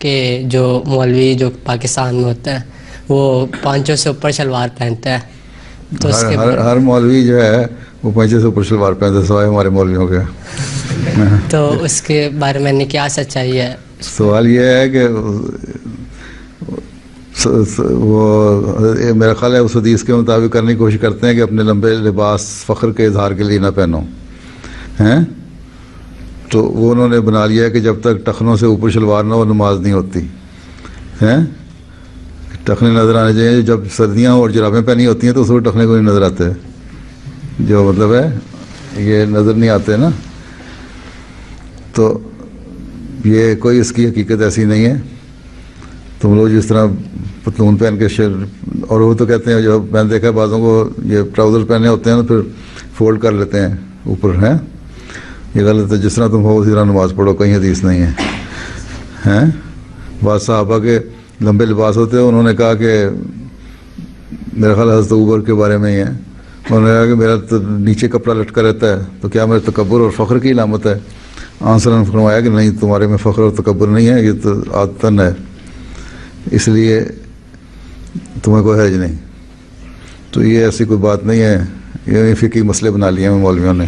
کہ جو مولوی جو پاکستان میں ہوتا ہے وہ پانچوں سے اوپر شلوار پہنتا ہے، تو اس کے ہر مولوی جو ہے وہ پانچوں سے اوپر شلوار پہنتا ہے سوائے ہمارے مولویوں کے. تو اس کے بارے میں کیا سچائی ہے؟ سوال یہ ہے کہ وہ میرا خیال ہے اس حدیث کے مطابق کرنے کی کوشش کرتے ہیں کہ اپنے لمبے لباس فخر کے اظہار کے لیے نہ پہنو ہیں، تو وہ انہوں نے بنا لیا ہے کہ جب تک ٹخنوں سے اوپر شلوار نہ ہو نماز نہیں ہوتی ہیں. ٹخنے نظر آنے چاہیے، جب سردیاں اور جرابیں پہنی ہوتی ہیں تو اس وقت ٹخنے کو نہیں نظر آتے، جو مطلب ہے یہ نظر نہیں آتے نا. تو یہ کوئی اس کی حقیقت ایسی نہیں ہے. تم لوگ جس طرح پتلون پہن کے اور وہ تو کہتے ہیں، جو میں نے دیکھا ہے بعضوں کو یہ ٹراؤزر پہنے ہوتے ہیں نا پھر فولڈ کر لیتے ہیں اوپر ہیں، یہ غلط ہے. جس طرح تم ہو اسی طرح نماز پڑھو، کہیں حدیث نہیں ہے ہیں. بعض صحابہ کے لمبے لباس ہوتے ہیں، انہوں نے کہا کہ میرا خیال حضرت عمر کے بارے میں ہی ہے، انہوں نے کہا کہ میرا تو نیچے کپڑا لٹکا رہتا ہے تو کیا میرے تکبر اور فخر کی علامت ہے؟ آنسر نے فرمایا کہ نہیں، تمہارے میں فخر اور تکبر نہیں ہے، یہ تو عادتاً ہے، اس لیے تمہیں کوئی حرج نہیں. تو یہ ایسی کوئی بات نہیں ہے، یہ فقہی مسئلے بنا لیے ہیں مولویوں نے.